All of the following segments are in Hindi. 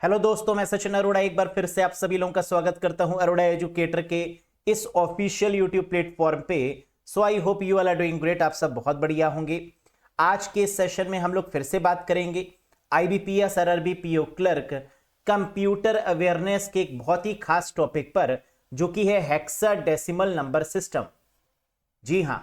हेलो दोस्तों, मैं सचिन अरोड़ा एक बार फिर से आप सभी लोगों का स्वागत करता हूं अरोड़ा एजुकेटर के इस ऑफिशियल यूट्यूब प्लेटफॉर्म पे। So I hope you all are doing great. आप सब बहुत बढ़िया होंगे। आज के सेशन में हम लोग फिर से बात करेंगे IBPS RRB PO clerk computer awareness के एक बहुत ही खास टॉपिक पर, जो कि है हेक्साडेसिमल नंबर सिस्टम। जी हां,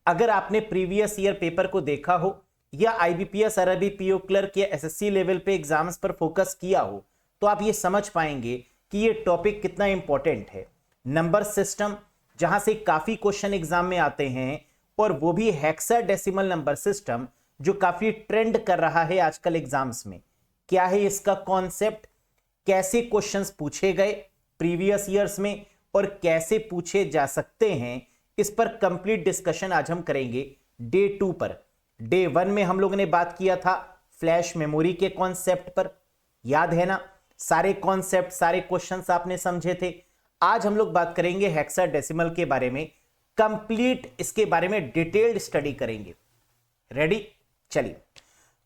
अगर आपने प्रीवियस ईयर पेपर को देखा हो या आईबीपीएस आरआरबी पीओ क्लर्क या एसएससी लेवल पे एग्जाम्स पर फोकस किया हो, तो आप ये समझ पाएंगे कि ये टॉपिक कितना इंपॉर्टेंट है। नंबर सिस्टम, जहां से काफी क्वेश्चन एग्जाम में आते हैं, और वो भी हेक्साडेसिमल नंबर सिस्टम, जो काफी ट्रेंड कर रहा है आजकल एग्जाम्स में। क्या है इसका कॉन्सेप्ट, कैसे क्वेश्चंस पूछे गए प्रीवियस ईयर्स में और कैसे पूछे जा सकते हैं, इस पर कंप्लीट डिस्कशन आज हम करेंगे डे 2 पर। डे 1 में हम लोगों ने बात किया था फ्लैश मेमोरी के कॉन्सेप्ट पर, याद है ना? सारे कॉन्सेप्ट, सारे क्वेश्चंस आपने समझे थे। आज हम लोग बात करेंगे हेक्साडेसिमल के बारे में, कंप्लीट इसके बारे में डिटेल्ड स्टडी करेंगे। रेडी? चलिए,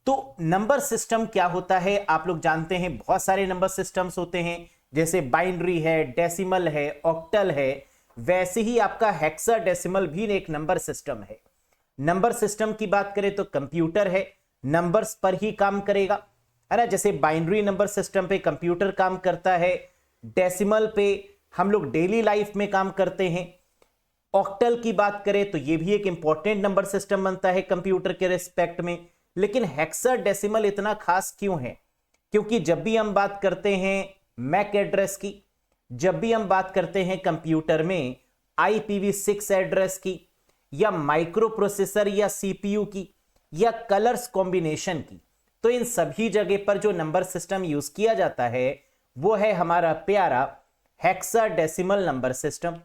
तो नंबर सिस्टम क्या होता है आप लोग जानते हैं। बहुत सारे नंबर सिस्टम्स होते हैं, जैसे बाइनरी है, डेसिमल है, ऑक्टल है। वैसे ही आपका हेक्साडेसिमल भी एक नंबर सिस्टम है। नंबर सिस्टम की बात करें तो कंप्यूटर है, नंबर्स पर ही काम करेगा, है ना। जैसे बाइनरी नंबर सिस्टम पे कंप्यूटर काम करता है, डेसिमल पे हम लोग डेली लाइफ में काम करते हैं। ऑक्टल की बात करें तो ये भी एक इंपॉर्टेंट नंबर सिस्टम बनता है कंप्यूटर के रिस्पेक्ट में। लेकिन हेक्साडेसिमल इतना खास क्यों है? क्योंकि जब भी हम बात करते हैं मैक एड्रेस की, जब भी हम बात करते हैं कंप्यूटर में IPv6 एड्रेस की, या माइक्रो प्रोसेसर या सीपीयू की, या कलर्स कॉम्बिनेशन की, तो इन सभी जगह पर जो नंबर सिस्टम यूज किया जाता है वो है हमारा प्यारा हेक्साडेसिमल नंबर सिस्टम।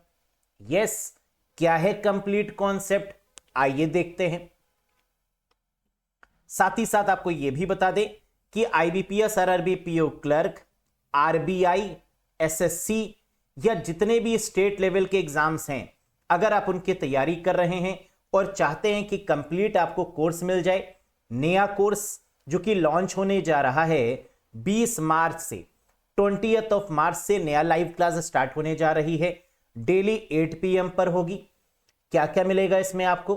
यस, क्या है कंप्लीट कॉन्सेप्ट, आइए देखते हैं। साथ ही साथ आपको यह भी बता दें कि IBPS RRB PO clerk, RBI, SSC या जितने भी स्टेट लेवल के एग्जाम्स हैं, अगर आप उनकी तैयारी कर रहे हैं और चाहते हैं कि कंप्लीट आपको कोर्स मिल जाए, नया कोर्स जो कि लॉन्च होने जा रहा है 20 मार्च से, 20 मार्च से नया लाइव क्लास स्टार्ट होने जा रही है। डेली 8 PM पर होगी। क्या क्या मिलेगा इसमें आपको?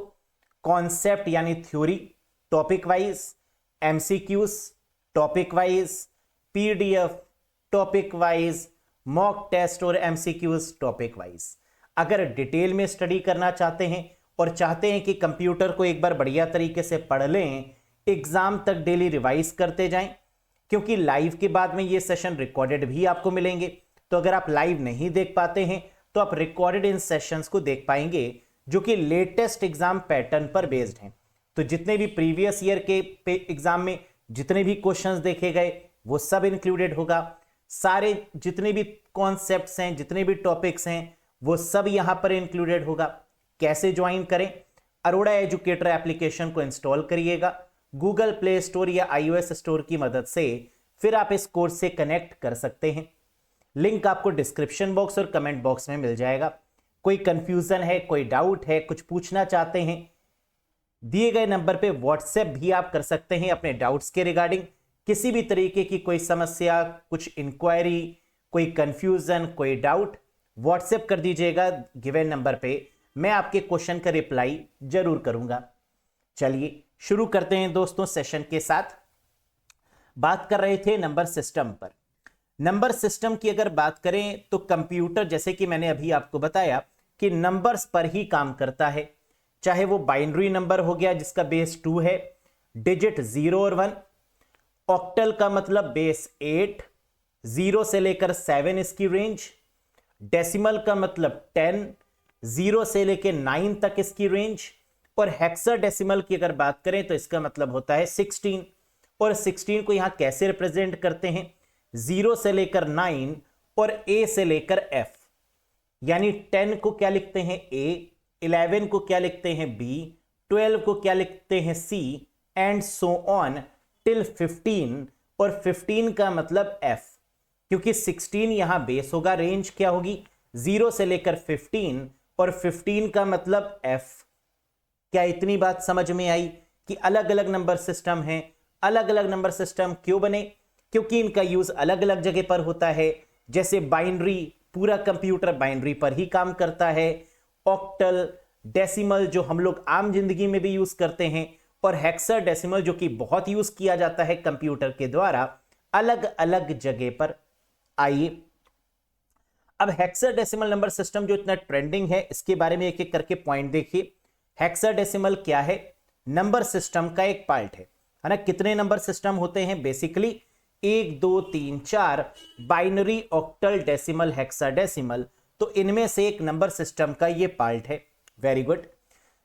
कॉन्सेप्ट यानी theory topic wise, MCQs topic wise, PDF topic wise, mock test और MCQs टॉपिक वाइज। अगर डिटेल में स्टडी करना चाहते हैं और चाहते हैं कि कंप्यूटर को एक बार बढ़िया तरीके से पढ़ लें, एग्जाम तक डेली रिवाइज करते जाएं, क्योंकि लाइव के बाद में ये सेशन रिकॉर्डेड भी आपको मिलेंगे। तो अगर आप लाइव नहीं देख पाते हैं तो आप रिकॉर्डेड इन सेशंस को देख पाएंगे, जो कि लेटेस्ट एग्जाम पैटर्न पर बेस्ड हैं। तो जितने भी प्रीवियस ईयर के एग्जाम में जितने भी क्वेश्चंस देखे गए वो सब इंक्लूडेड होगा। सारे जितने भी कॉन्सेप्ट्स हैं, जितने भी टॉपिक्स हैं, वो सब यहां पर इंक्लूडेड होगा। कैसे ज्वाइन करें? अरोड़ा एजुकेटर एप्लीकेशन को इंस्टॉल करिएगा गूगल प्ले स्टोर या iOS स्टोर की मदद से, फिर आप इस कोर्स से कनेक्ट कर सकते हैं। लिंक आपको डिस्क्रिप्शन बॉक्स और कमेंट बॉक्स में मिल जाएगा। कोई कंफ्यूजन है, कोई डाउट है, कुछ पूछना चाहते हैं, दिए गए नंबर पे व्हाट्सएप भी आप कर सकते हैं अपने डाउट्स के रिगार्डिंग। किसी भी तरीके की कोई समस्या, कुछ इंक्वायरी, कोई कंफ्यूजन, कोई डाउट, व्हाट्सएप कर दीजिएगा गिवन नंबर पे। मैं आपके क्वेश्चन का रिप्लाई जरूर करूंगा। चलिए शुरू करते हैं दोस्तों सेशन के साथ। बात कर रहे थे नंबर सिस्टम पर। नंबर सिस्टम की अगर बात करें तो कंप्यूटर, जैसे कि मैंने अभी आपको बताया, कि नंबर्स पर ही काम करता है। चाहे वो बाइनरी नंबर हो गया जिसका बेस 2 है, डिजिट 0 और 1, ऑक्टल का मतलब बेस 8, 0 से लेकर 7 इसकी रेंज, डेसिमल का मतलब 10, 0 से लेकर 9 तक इसकी रेंज, और हेक्साडेसिमल की अगर बात करें तो इसका मतलब होता है 16। और 16 को यहां कैसे रिप्रेजेंट करते हैं? 0 से लेकर 9 और A से लेकर F, यानी 10 को क्या लिखते हैं A, 11 को क्या लिखते हैं B, 12 को क्या लिखते हैं C, and so on till 15, और 15 का मतलब F, क्योंकि 16 यहां बेस होगा। रेंज क्या होगी? 0 से लेकर 15, और 15 का मतलब F। क्या इतनी बात समझ में आई कि अलग अलग नंबर सिस्टम हैं? अलग अलग नंबर सिस्टम क्यों बने? क्योंकि इनका यूज अलग अलग जगह पर होता है। जैसे बाइनरी, पूरा कंप्यूटर बाइनरी पर ही काम करता है। ऑक्टल, डेसिमल जो हम लोग आम जिंदगी में भी यूज करते हैं, और हेक्साडेसिमल जो कि बहुत यूज किया जाता है कंप्यूटर के द्वारा, अलग अलग जगह पर। आइए अब हेक्साडेसिमल नंबर सिस्टम जो इतना ट्रेंडिंग है, इसके बारे में एक एक करके पॉइंट देखिए। हेक्साडेसिमल क्या है? नंबर सिस्टम का एक पार्ट है ना। कितने नंबर सिस्टम होते हैं? Basically 1 2 3 4 binary, octal, decimal, hexadecimal. तो इनमें से एक नंबर सिस्टम का ये पार्ट है। Very good.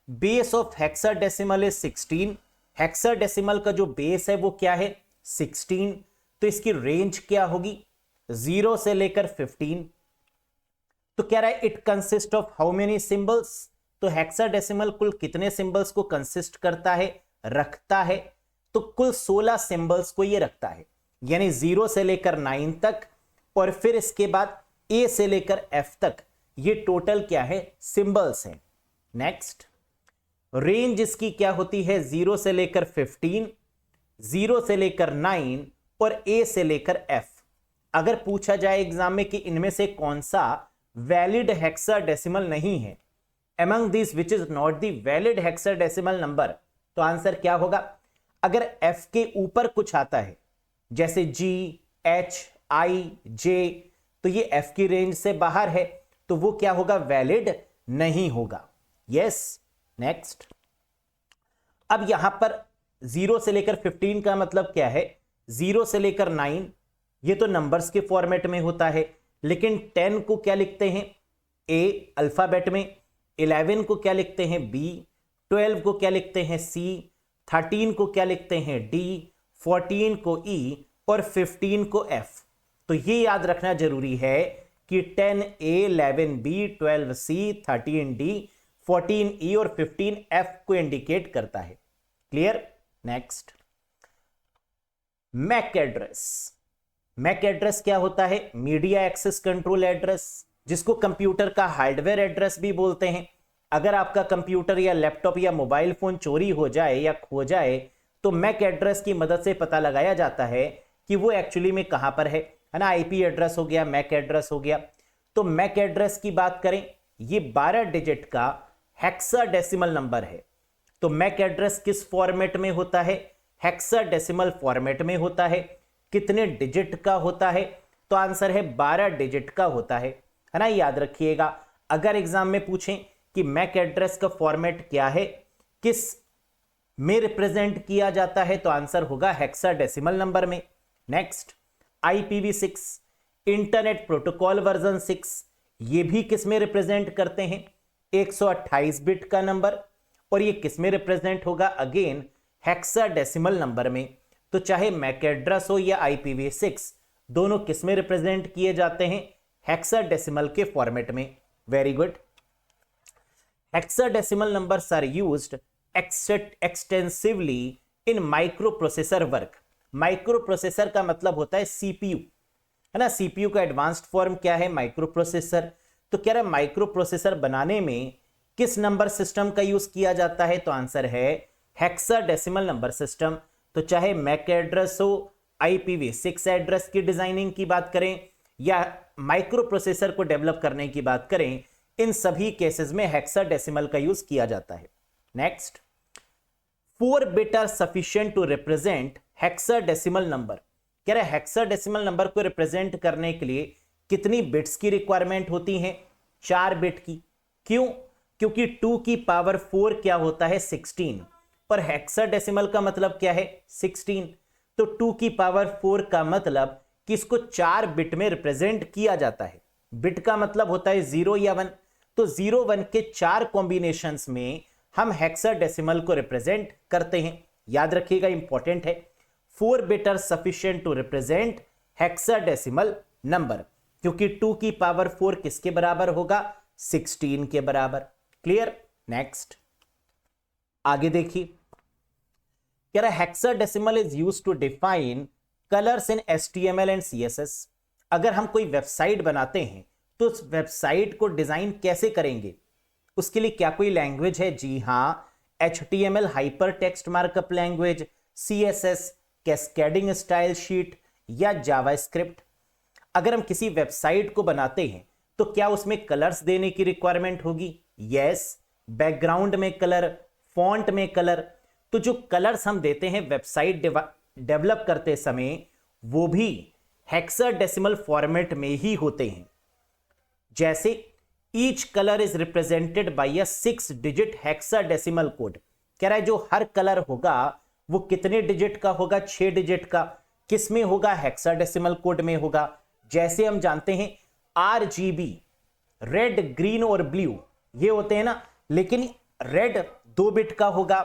Base of hexadecimal is 16। Hexadecimal का जो बेस है वो क्या है? 16। तो इसकी रेंज क्या होगी? 0 से लेकर 15। तो कह रहा है it consist of how many symbols. तो हेक्साडेसिमल कुल कितने सिंबल्स को कंसिस्ट करता है, रखता है? तो कुल 16 सिंबल्स को ये रखता है, यानी 0 से लेकर 9 तक, और फिर इसके बाद A से लेकर F तक, ये टोटल क्या है? सिंबल्स हैं। नेक्स्ट, रेंज इसकी क्या होती है? 0 से लेकर 15, 0 से लेकर 9 और A से लेकर F। अगर पूछा जाए एग्जाम में कि इनमें से कौन सा वैलिड हेक्साडेसिमल नहीं है, among these which is not the valid hexadecimal number, तो आंसर क्या होगा? अगर F के ऊपर कुछ आता है जैसे G, H, I, J, तो ये F की रेंज से बाहर है, तो वो क्या होगा? वैलिड नहीं होगा। यस। नेक्स्ट, अब यहां पर 0 से लेकर 15 का मतलब क्या है? 0 से लेकर 9 ये तो नंबर्स के फॉर्मेट में होता है, लेकिन 10 को क्या लिखते हैं? A अल्फाबेट में, 11 को क्या लिखते हैं? B, 12 को क्या लिखते हैं? C, 13 को क्या लिखते हैं? D, 14 को E और 15 को F। तो ये याद रखना जरूरी है कि 10A, 11B, 12C, 13D, 14E और 15F को इंडिकेट करता है। Clear? Next, MAC address. MAC address क्या होता है? मीडिया एक्सेस कंट्रोल एड्रेस, जिसको कंप्यूटर का हार्डवेयर एड्रेस भी बोलते हैं। अगर आपका कंप्यूटर या लैपटॉप या मोबाइल फोन चोरी हो जाए या खो जाए, तो मैक एड्रेस की मदद से पता लगाया जाता है कि वो एक्चुअली में कहां पर है ना। आईपी एड्रेस हो गया, मैक एड्रेस हो गया। तो मैक एड्रेस की बात करें, ये 12 डिजिट का हेक्साडेसिमल नंबर है। तो मैक एड्रेस किस फॉर्मेट में होता है? हेक्साडेसिमल फॉर्मेट में होता है। कितने डिजिट का होता है? तो आंसर है 12 डिजिट का होता है ना। याद रखिएगा, अगर एग्जाम में पूछें कि मैक एड्रेस का फॉर्मेट क्या है, किस में रिप्रेजेंट किया जाता है, तो आंसर होगा हेक्साडेसिमल नंबर में। Next, IPv6 internet protocol version 6, ये भी किस में रिप्रेजेंट करते हैं? 128 बिट का नंबर। और ये किस में रिप्रेजेंट होगा? अगेन हेक्साडेसिमल नंबर में। तो चाहे मैक एड्रेस हो या IPv6, दोनों किस में रिप्रेजेंट किए जाते हैं? हेक्साडेसिमल के फॉर्मेट में। Very good. Hexadecimal numbers are used extensively in micro processor work. Micro processor का मतलब होता है CPU, है ना। CPU का एडवांस्ड फॉर्म क्या है? Micro processor. तो कह रहा है माइक्रो प्रोसेसर बनाने में किस नंबर सिस्टम का यूज किया जाता है? तो आंसर है हेक्साडेसिमल नंबर सिस्टम। तो चाहे मैक एड्रेस हो, IPv6 एड्रेस की डिजाइनिंग की बात करें या माइक्रो प्रोसेसर को डेवलप करने की बात करें, इन सभी केसेस में हेक्साडेसिमल का यूज किया जाता है। Next, 4 bit are sufficient to represent hexadecimal number. कह रहा है हेक्साडेसिमल नंबर को रिप्रेजेंट करने के लिए कितनी बिट्स की रिक्वायरमेंट होती है? 4 बिट की। क्यों? क्योंकि 2 की पावर 4 क्या होता है? 16। पर हेक्साडेसिमल का मतलब क्या है? 16। तो 2 की पावर 4 का मतलब कि इसको 4 बिट में रिप्रेजेंट किया जाता है। बिट का मतलब होता है 0 या 1। तो 0 1 के 4 कॉम्बिनेशंस में हम हेक्साडेसिमल को रिप्रेजेंट करते हैं। याद रखिएगा, इंपॉर्टेंट है। 4 bit are sufficient to represent hexadecimal number, क्योंकि 2 की पावर 4 किसके बराबर होगा? 16 के बराबर। क्लियर? नेक्स्ट, आगे देखिए, कह रहा है hexadecimal is used to define colours in HTML and CSS। अगर हम कोई वेबसाइट बनाते हैं तो उस वेबसाइट को डिजाइन कैसे करेंगे? उसके लिए क्या कोई लैंग्वेज है? जी हां, HTML hyper text markup language, CSS cascading style sheet, या जावास्क्रिप्ट? अगर हम किसी वेबसाइट को बनाते हैं तो क्या उसमें कलर्स देने की रिक्वायरमेंट होगी? यस, बैकग्राउंड में कलर, फॉन्ट में कलर। तो जो कलर्स हम देते हैं वेबसाइट डेवलप करते समय वो भी हेक्साडेसिमल फॉर्मेट में ही होते हैं। जैसे each colour is represented by a 6 digit hexadecimal code. कह रहा है जो हर कलर होगा वो कितने डिजिट का होगा? 6 डिजिट का। किस में होगा? हेक्साडेसिमल कोड में होगा। जैसे हम जानते हैं RGB, रेड, ग्रीन और ब्लू, ये होते हैं ना, लेकिन रेड 2 बिट का होगा,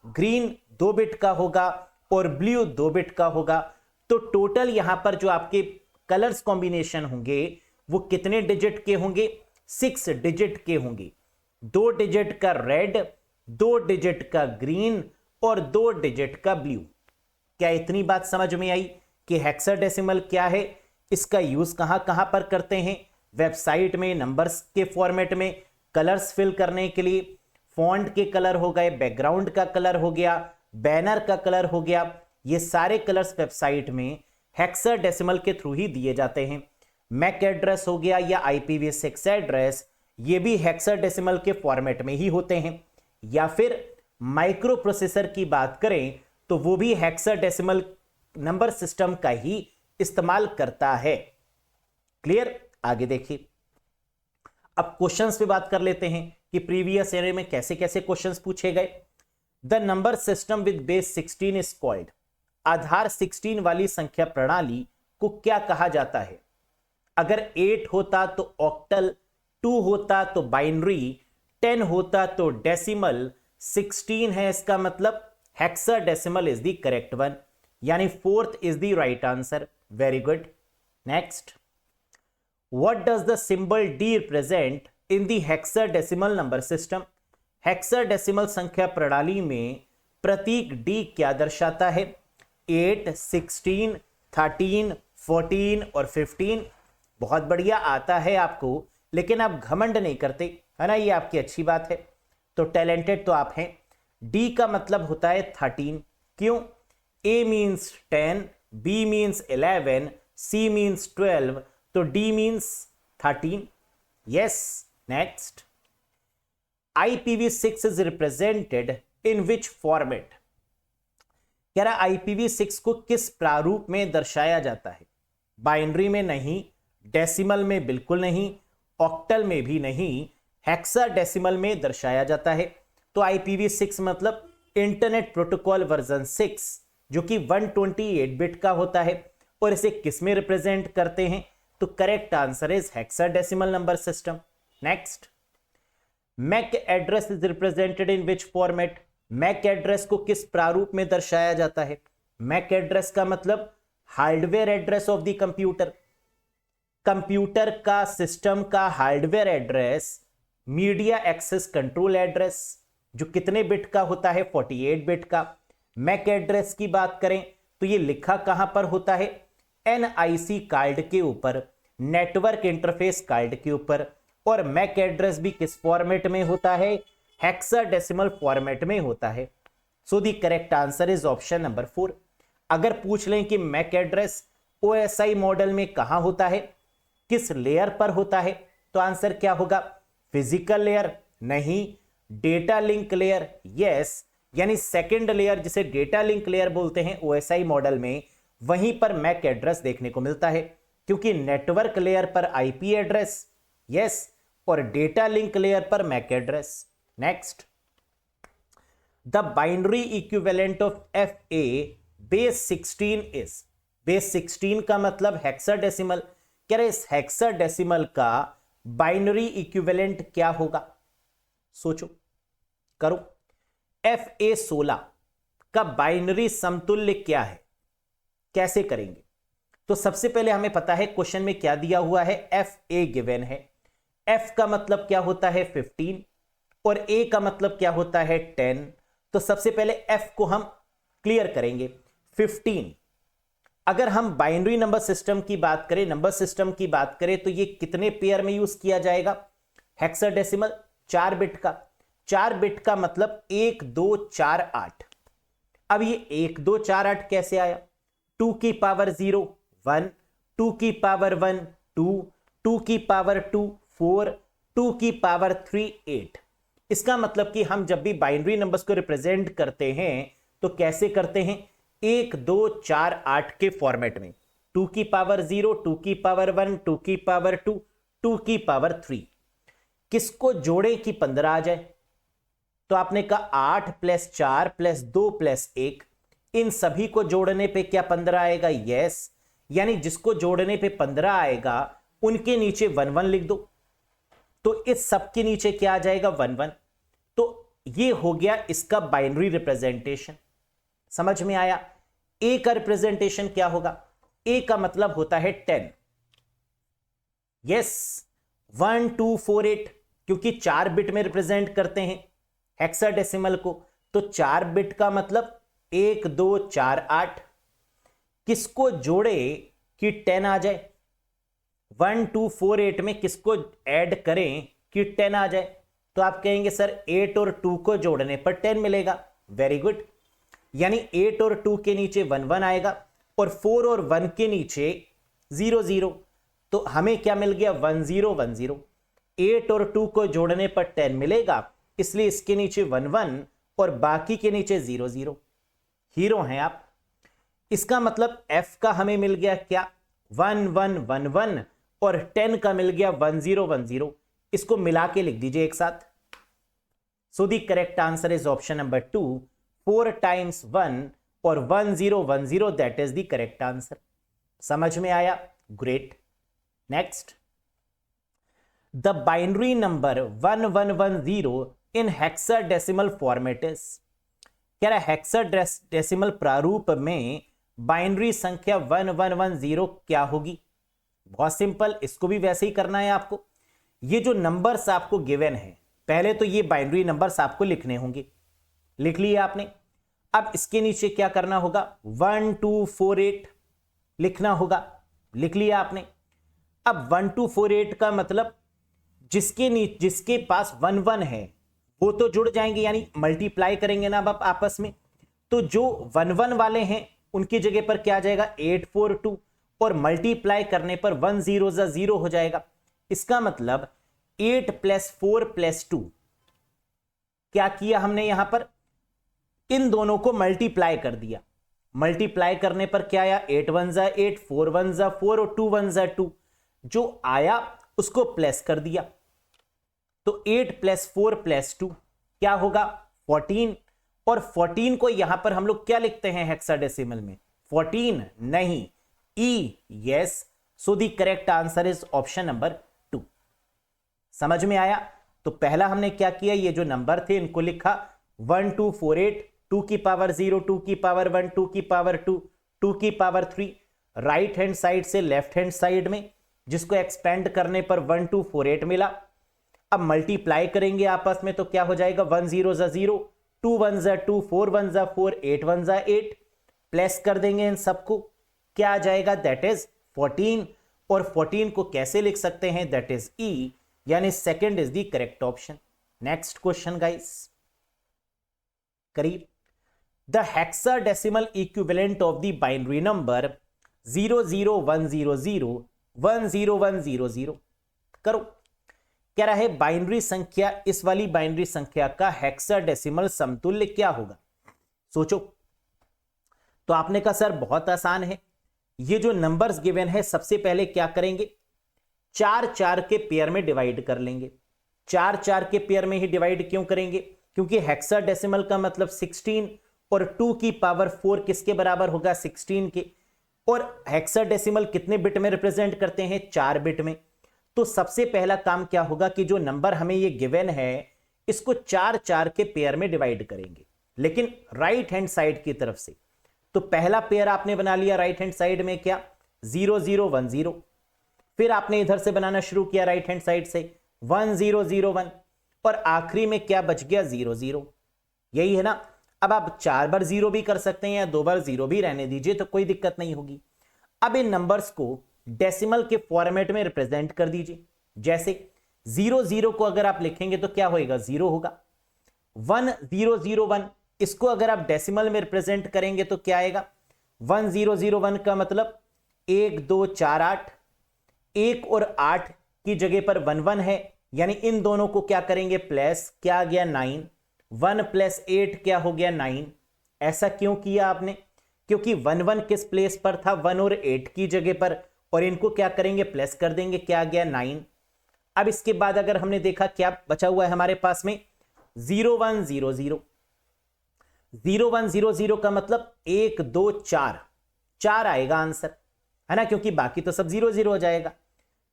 ग्रीन 2 बिट का होगा और ब्लू 2 बिट का होगा। तो टोटल यहां पर जो आपके कलर्स कॉम्बिनेशन होंगे वो कितने डिजिट के होंगे? 6 डिजिट के होंगे। 2 डिजिट का रेड, 2 डिजिट का ग्रीन और 2 डिजिट का ब्लू। क्या इतनी बात समझ में आई कि हेक्साडेसिमल क्या है, इसका यूज कहां कहां पर करते हैं? वेबसाइट में, नंबर्स के फॉर्मेट में, कलर्स फिल करने के लिए, फॉन्ट के कलर हो गए, बैकग्राउंड का कलर हो गया, बैनर का कलर हो गया, ये सारे कलर्स वेबसाइट में हेक्साडेसिमल के थ्रू ही दिए जाते हैं। मैक एड्रेस हो गया या IPv6 एड्रेस, ये भी हेक्साडेसिमल के फॉर्मेट में ही होते हैं। या फिर माइक्रो प्रोसेसर की बात करें तो वो भी हेक्साडेसिमल नंबर सिस्टम का ही इस्तेमाल करता है। क्लियर? आगे देखिए, अब क्वेश्चंस पे बात कर लेते हैं कि प्रीवियस ईयर में कैसे कैसे क्वेश्चंस पूछे गए। The number system with base 16 is called. आधार 16 वाली संख्या प्रणाली को क्या कहा जाता है? अगर 8 होता तो ऑक्टल, 2 होता तो बाइनरी, 10 होता तो डेसिमल, 16 है इसका मतलब hexadecimal is the correct one, यानी 4th is the right answer. Very good. Next, what does the symbol D represent in the hexadecimal number system? Hexadecimal संख्या प्रणाली में प्रतीक D क्या दर्शाता है? 8, 16, 13, 14 और 15। बहुत बढ़िया, आता है आपको, लेकिन आप घमंड नहीं करते, है ना, ये आपकी अच्छी बात है। तो टैलेंटेड तो आप हैं। D का मतलब होता है 13। क्यों? A means 10, B means 11, C means 12, तो D means 13। Yes. Next, IPv6 is represented in which format? कह रहा IPv6 को किस प्रारूप में दर्शाया जाता है? बाइनरी में नहीं, डेसिमल में बिल्कुल नहीं, ऑक्टल में भी नहीं, हेक्साडेसिमल में दर्शाया जाता है। तो IPv6 मतलब इंटरनेट प्रोटोकॉल वर्जन 6, जो कि 128 बिट का होता है। और इसे किस में रिप्रेजेंट करते हैं? तो correct answer is hexadecimal number system. Next, MAC address is represented in which format? MAC address को किस प्रारूप में दर्शाया जाता है? मैक एड्रेस का मतलब hardware address of the computer. Computer का, सिस्टम का hardware address media access control address, जो कितने बिट का होता है? 48 बिट का। मैक एड्रेस की बात करें तो ये लिखा कहां पर होता है? NIC कार्ड के ऊपर, नेटवर्क इंटरफेस कार्ड के ऊपर। और मैक एड्रेस भी किस फॉर्मेट में होता है? हेक्साडेसिमल फॉर्मेट में होता है। सो the correct answer is option number 4। अगर पूछ लें कि मैक एड्रेस OSI मॉडल में कहां होता है, किस लेयर पर होता है, तो आंसर क्या होगा? फिजिकल लेयर नहीं, डेटा लिंक लेयर। यस, यानी सेकंड लेयर जिसे डेटा लिंक लेयर बोलते हैं OSI मॉडल में, वहीं पर मैक एड्रेस देखने को मिलता है। क्योंकि नेटवर्क लेयर पर IP एड्रेस, यस, और डेटा लिंक लेयर पर MAC address. Next, the binary equivalent of FA base 16 is. Base 16 का मतलब हेक्साडेसिमल। कह रहे इस हेक्साडेसिमल का बाइनरी इक्विवेलेंट क्या होगा? सोचो, करो। FA 16 का बाइनरी समतुल्य क्या है? कैसे करेंगे? तो सबसे पहले हमें पता है क्वेश्चन में क्या दिया हुआ है, FA गिवन है। F का मतलब क्या होता है? 15, और A का मतलब क्या होता है? 10। तो सबसे पहले F को हम क्लियर करेंगे। 15, अगर हम बाइनरी नंबर सिस्टम की बात करें, नंबर सिस्टम की बात करें, तो ये कितने पेयर में यूज किया जाएगा? हेक्साडेसिमल 4 बिट का। 4 बिट का मतलब 1 2 4 8। अब ये 1 2 4 8 कैसे आया? 2 की पावर 0, 1, 2 की पावर 1 2, 2 की पावर 2 4, 2 की पावर 3 8। इसका मतलब कि हम जब भी बाइनरी नंबर्स को रिप्रेजेंट करते हैं तो कैसे करते हैं, 1 2 4 8 के फॉर्मेट में, 2 की पावर 0, 2 की पावर 1, 2 की पावर 2, 2 की पावर 3। किसको जोड़े कि 15 आ जाए, तो आपने कहा 8 प्लस 4 प्लस 2 प्लस 1, इन सभी को जोड़ने पे क्या 15 आएगा, यस। यानी जिसको जोड़ने पे 15 आएगा उनके नीचे 1 1 लिख दो, तो इस सब के नीचे क्या आ जाएगा 1 1। तो ये हो गया इसका बाइनरी रिप्रेजेंटेशन। समझ में आया। ए का रिप्रेजेंटेशन क्या होगा, ए का मतलब होता है 10, यस 1 2 4 8, क्योंकि 4 बिट में रिप्रेजेंट करते हैं हेक्साडेसिमल को, तो 4 बिट का मतलब 1 2 4 8। किसको जोड़े कि 10 आ जाए, 1 2 4 8 में किसको ऐड करें कि 10 आ जाए, तो आप कहेंगे सर 8 और 2 को जोड़ने पर 10 मिलेगा। वेरी गुड, यानी 8 और 2 के नीचे 1 1 आएगा और 4 और 1 के नीचे 0 0, तो हमें क्या मिल गया 1 0 1 0। 8 और 2 को जोड़ने पर 10 मिलेगा, इसलिए इसके नीचे 1 1 और बाकी के नीचे 0 0। हीरो हैं आप। इसका मतलब f का हमें मिल गया क्या 1 1 1 1 और 10 का मिल गया 1 0 1 0। इसको मिला के लिख दीजिए एक साथ। सो the correct answer is option number 2, 4 times 1 और 1 0 1 0, that is the correct answer. समझ में आया, great. Next, the binary number 1110 in hexadecimal format is. कह रहा है हेक्साडेसिमल प्रारूप में बाइनरी संख्या 1110 क्या होगी। बहुत सिंपल, इसको भी वैसे ही करना है आपको। ये जो नंबर्स आपको गिवन है, पहले तो ये बाइनरी नंबर्स आपको लिखने होंगे, लिख लिए आपने। अब इसके नीचे क्या करना होगा, 1 2 4 8 लिखना होगा, लिख लिया आपने। अब 1 2 4 8 का मतलब जिसके पास 1 1 है वो तो जुड़ जाएंगे, यानी मल्टीप्लाई करेंगे ना अब आप आपस में, तो जो 1 1 वाले हैं उनकी जगह पर क्या आ जाएगा 8 4 2, और मल्टीप्लाई करने पर 1 0 0 हो जाएगा। इसका मतलब 8 प्लस 4 प्लस 2, क्या किया हमने यहां पर, इन दोनों को मल्टीप्लाई कर दिया। मल्टीप्लाई करने पर क्या आया, 8 1 8, 4 1 4 और 2 1 2, जो आया उसको प्लस कर दिया। तो 8 प्लस 4 प्लस 2 क्या होगा 14, और 14 को यहां पर हम लोग क्या लिखते हैं हेक्साडेसिमल में, 14 नहीं, E, yes. So the correct answer is option number 2। समझ में आया। तो पहला हमने क्या किया, ये जो नंबर थे इनको लिखा 1 2 4 8, 2 की पावर 0, 2 की पावर 1, 2 की पावर 2, 2 की पावर 3, राइट हैंड साइड से लेफ्ट हैंड साइड में, जिसको एक्सपेंड करने पर 1 2 4 8 मिला। अब मल्टीप्लाई करेंगे आपस में तो क्या हो जाएगा 1 0 0, 2 1 2, 4 1 4, 8 1 8, प्लस कर देंगे इन सबको, क्या आ जाएगा दैट इज 14, और 14 को कैसे लिख सकते हैं, दैट इज ई, यानी second is the correct option. Next question guys, करीब the hexadecimal equivalent of the binary number 0 0 1 0 0 1 0 1 0 0 करो। कह रहा है बाइनरी संख्या, इस वाली बाइनरी संख्या का हेक्साडेसिमल समतुल्य क्या होगा। सोचो। तो आपने कहा सर बहुत आसान है, ये जो नंबर्स गिवन है सबसे पहले क्या करेंगे, 4 4 के पेयर में डिवाइड कर लेंगे। 4 4 के पेयर में ही डिवाइड क्यों करेंगे, क्योंकि हेक्साडेसिमल का मतलब 16, और 2 की पावर 4 किसके बराबर होगा 16 के, और हेक्साडेसिमल कितने बिट में रिप्रेजेंट करते हैं 4 बिट में। तो सबसे पहला काम क्या होगा कि जो नंबर हमें ये गिवन है इसको 4 4 के पेयर में डिवाइड करेंगे, लेकिन राइट हैंड साइड की तरफ से। तो पहला पेयर आपने बना लिया राइट हैंड साइड में, क्या 0 0 1 0, फिर आपने इधर से बनाना शुरू किया राइट हैंड साइड से 1 0 0 1, और आखिरी में क्या बच गया 0 0, यही है ना। अब आप 4 बार 0 भी कर सकते हैं या 2 बार 0 भी रहने दीजिए, तो कोई दिक्कत नहीं होगी। अब इन नंबर्स को डेसिमल के फॉर्मेट में रिप्रेजेंट कर दीजिए। जैसे 0 0 को अगर आप लिखेंगे तो क्या होएगा 0 होगा। 1 0 0 1, इसको अगर आप डेसिमल में रिप्रेजेंट करेंगे तो क्या आएगा 1 0 0 1 का मतलब 1 2 4 8, 1 और 8 की जगह पर 1 1 है, यानी इन दोनों को क्या करेंगे प्लस, क्या आ गया 9, 1 + 8 क्या हो गया 9। ऐसा क्यों किया आपने? क्योंकि 1 1 किस प्लेस पर था, 1 और 8 की जगह पर, और इनको क्या करेंगे प्लस कर देंगे, क्या आ गया 9। अब इसके बाद अगर हमने देखा क्या बचा हुआ है हमारे पास में 0 1 0 0, 0 1 0 0 का मतलब 1 2 4, 4 आएगा आंसर, है ना, क्योंकि बाकी तो सब 0 0 हो जाएगा।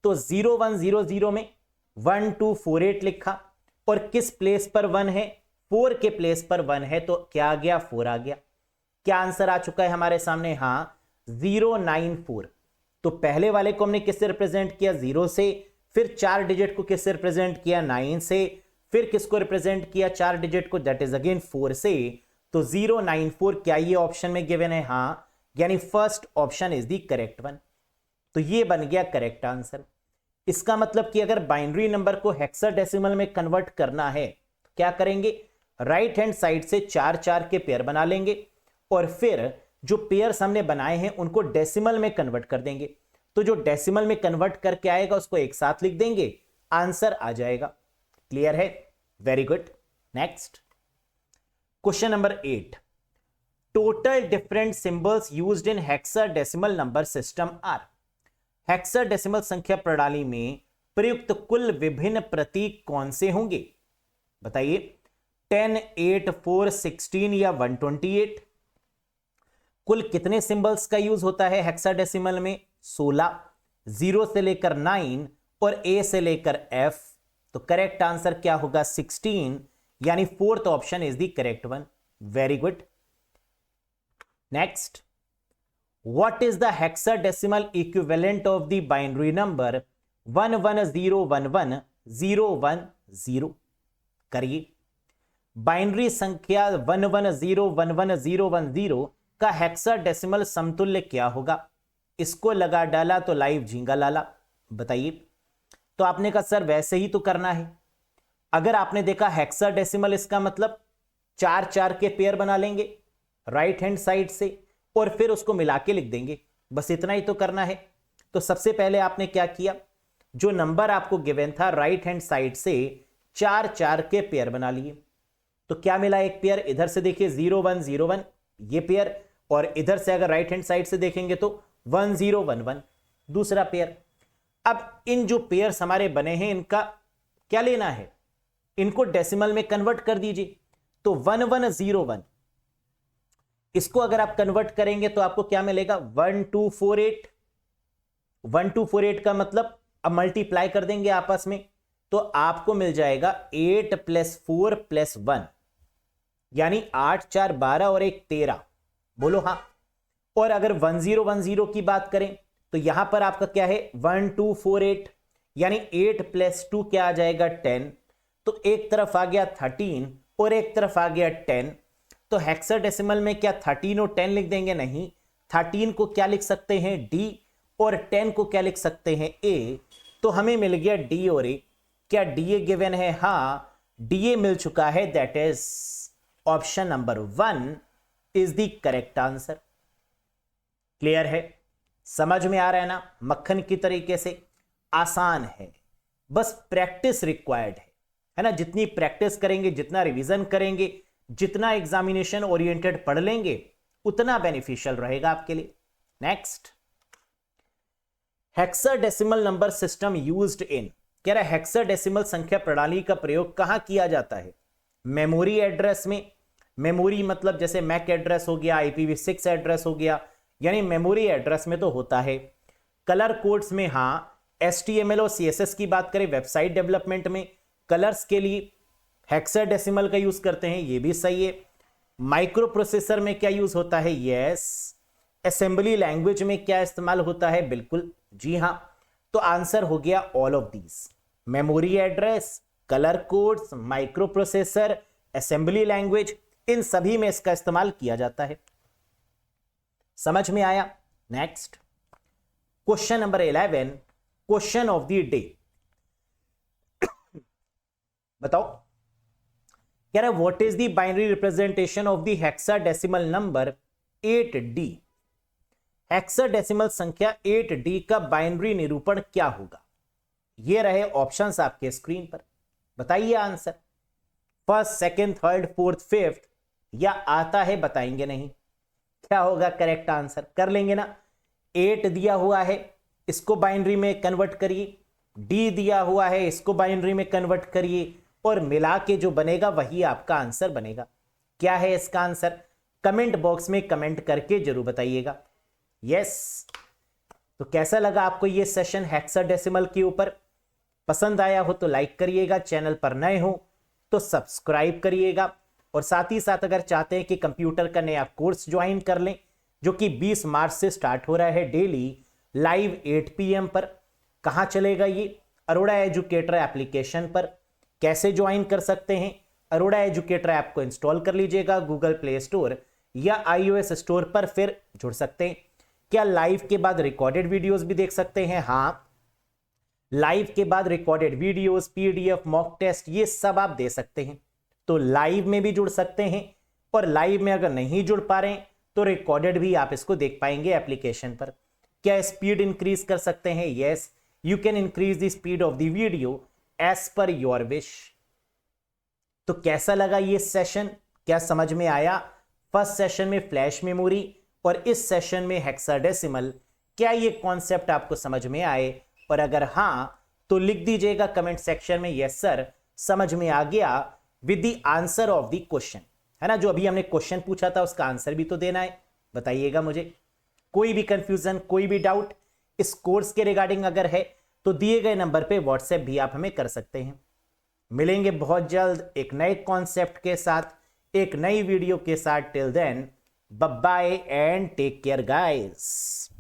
तो 0 1 0 0 में 1 2 4 8 लिखा, और किस प्लेस पर 1 है, 4 के प्लेस पर 1 है, तो क्या आ गया 4 आ गया। क्या आंसर आ चुका है हमारे सामने, हाँ 0 9 4। तो पहले वाले को हमने किससे रिप्रेजेंट किया 0 से, फिर 4 डिजिट को किससे रिप्रेजेंट किया 9 से, फिर किसको रिप्रेजेंट किया 4 डिजिट को, दैट इज अगेन 4 से। तो 0 9 4 क्या ये ऑप्शन में गिवन है, हाँ, यानी first option is the correct one. तो ये बन गया करेक्ट आंसर। इसका मतलब कि अगर बाइनरी नंबर को हेक्साडेसिमल में कन्वर्ट करना है तो क्या करेंगे, राइट हैंड साइड से 4 4 के पेयर बना लेंगे, और फिर जो पेयर्स हमने बनाए हैं उनको डेसिमल में कन्वर्ट कर देंगे। तो जो डेसिमल में कन्वर्ट करके आएगा उसको एक साथ लिख देंगे, आंसर आ जाएगा। क्लियर है, very good. Next question number 8, total different symbols used in hexadecimal number system are. Hexadecimal संख्या प्रणाली में प्रयुक्त कुल विभिन्न प्रतीक कौन से होंगे, बताइए। 10 8 4 16 या 128। कुल कितने सिंबल्स का यूज होता है हेक्साडेसिमल में, 16, 0 से लेकर 9 और ए से लेकर एफ। तो करेक्ट आंसर क्या होगा 16, यानी fourth option is the correct one. Very good. Next, what is the hexadecimal equivalent of the binary number 11011010? करिए। बाइनरी संख्या 11011010 का हेक्साडेसिमल समतुल्य क्या होगा? इसको लगा डाला तो लाइव झींगा लाला। बताइए। तो आपने कहा सर वैसे ही तो करना है। अगर आपने देखा हेक्साडेसिमल, इसका मतलब 4 4 के पेयर बना लेंगे राइट हैंड साइड से, और फिर उसको मिला के लिख देंगे, बस इतना ही तो करना है। तो सबसे पहले आपने क्या किया, जो नंबर आपको गिवन था राइट हैंड साइड से 4 4 के पेयर बना लिए। तो क्या मिला, एक पेयर इधर से देखिए 0 1 0 1 ये पेयर, और इधर से अगर राइट हैंड साइड से देखेंगे तो 1 0 1 1 दूसरा पेयर। अब इन जो पेयर्स हमारे बने हैं इनका क्या लेना है, इनको डेसिमल में कन्वर्ट कर दीजिए। तो 1 1 0 1, इसको अगर आप कन्वर्ट करेंगे तो आपको क्या मिलेगा 1 2 4 8। 1 2 4 8 का मतलब अब मल्टीप्लाई कर देंगे आपस में, तो आपको मिल जाएगा 8 + 4 + 1, यानी 8 4 12 और 1 13। बोलो हाँ। और अगर 1 0 1 0 की बात करें तो यहां पर आपका क्या है 1 2 4 8, यानी 8 + 2 क्या आ जाएगा 10। तो एक तरफ आ गया 13 और एक तरफ आ गया 10। तो हेक्साडेसिमल में क्या 13 और 10 लिख देंगे? नहीं, 13 को क्या लिख सकते हैं डी, और 10 को क्या लिख सकते हैं ए। तो हमें मिल गया डी और ए। क्या डीए गिवन है? हाँ, डीए मिल चुका है, that is option number 1 is the correct answer. Clear है, समझ में आ रहा है ना? मक्खन की तरीके से आसान है, बस प्रैक्टिस रिक्वायर्ड है ना। जितनी प्रैक्टिस करेंगे, जितना रिवीजन करेंगे, जितना एग्जामिनेशन ओरिएंटेड पढ़ लेंगे, उतना बेनिफिशियल रहेगा आपके लिए। Next, hexadecimal number system used in, कह रहा है हेक्साडेसिमल संख्या प्रणाली का प्रयोग कहां किया जाता है? मेमोरी एड्रेस में। मेमोरी मतलब जैसे मैक एड्रेस हो गया, IPv6 एड्रेस हो गया, यानी मेमोरी एड्रेस में तो होता है। कलर कोड्स में हाँ, HTML और CSS की बात करें वेबसाइट डेवलपमेंट में, कलर्स के लिए हेक्साडेसिमल का यूज करते हैं, ये भी सही है। माइक्रो प्रोसेसर में क्या यूज होता है? यस। असेंबली लैंग्वेज में क्या इस्तेमाल होता है? बिल्कुल जी हाँ। तो आंसर हो गया all of these. Memory address, colour codes, micro processor, assembly language, इन सभी में इसका इस्तेमाल किया जाता है। समझ में आया? Next, question number 11, question of the day. बताओ, कह रहा है what is the binary representation of the hexadecimal number 8D? Hexadecimal संख्या 8D का बाइनरी निरूपण क्या होगा? ये रहे ऑप्शंस आपके स्क्रीन पर, बताइए answer. First, second, third, fourth, fifth, या आता है बताएंगे नहीं। क्या होगा करेक्ट आंसर? कर लेंगे ना। 8 दिया हुआ है, इसको बाइनरी में कन्वर्ट करिए। डी दिया हुआ है, इसको बाइनरी में कन्वर्ट करिए, और मिला के जो बनेगा वही आपका आंसर बनेगा। क्या है इसका आंसर? कमेंट बॉक्स में कमेंट करके जरूर बताइएगा। यस। तो कैसा लगा आपको ये सेशन हेक्साडेसिमल के ऊपर? पसंद आया हो तो लाइक करिएगा, चैनल पर नए हो तो सब्सक्राइब करिएगा, और साथ ही साथ अगर चाहते हैं कि कंप्यूटर का नया कोर्स ज्वाइन कर लें जो कि 20 मार्च से स्टार्ट हो रहा है डेली लाइव 8 PM पर, कहां चलेगा ये? अरोड़ा एजुकेटर एप्लीकेशन पर। कैसे ज्वाइन कर सकते हैं? अरोड़ा एजुकेटर ऐप को इंस्टॉल कर लीजिएगा गूगल प्ले स्टोर या iOS स्टोर पर, फिर जुड़ सकते हैं। क्या लाइव के बाद रिकॉर्डेड वीडियोस भी देख सकते हैं? हाँ, लाइव के बाद recorded videos, PDF, mock test, ये सब आप दे सकते हैं। तो लाइव में भी जुड़ सकते हैं, और लाइव में अगर नहीं जुड़ पा रहे हैं तो रिकॉर्डेड भी आप इसको देख पाएंगे एप्लीकेशन पर। क्या स्पीड इंक्रीज कर सकते हैं? Yes, you can increase the speed of the video as per your wish. तो कैसा लगा ये सेशन? क्या समझ में आया? फर्स्ट सेशन में फ्लैश मेमोरी और इस सेशन में हेक्साडेसिमल, क्या ये कॉन्सेप्ट आपको समझ में आए? और अगर हां तो लिख दीजिएगा कमेंट सेक्शन में यस सर समझ में आ गया, with the answer of the question, है ना। जो अभी हमने क्वेश्चन पूछा था उसका आंसर भी तो देना है, बताइएगा मुझे। कोई भी कंफ्यूजन, कोई भी डाउट इस कोर्स के रिगार्डिंग अगर है तो दिए गए नंबर पे व्हाट्सएप भी आप हमें कर सकते हैं। मिलेंगे बहुत जल्द एक नए कॉन्सेप्ट के साथ, एक नई वीडियो के साथ। Till then, bye bye and take care guys.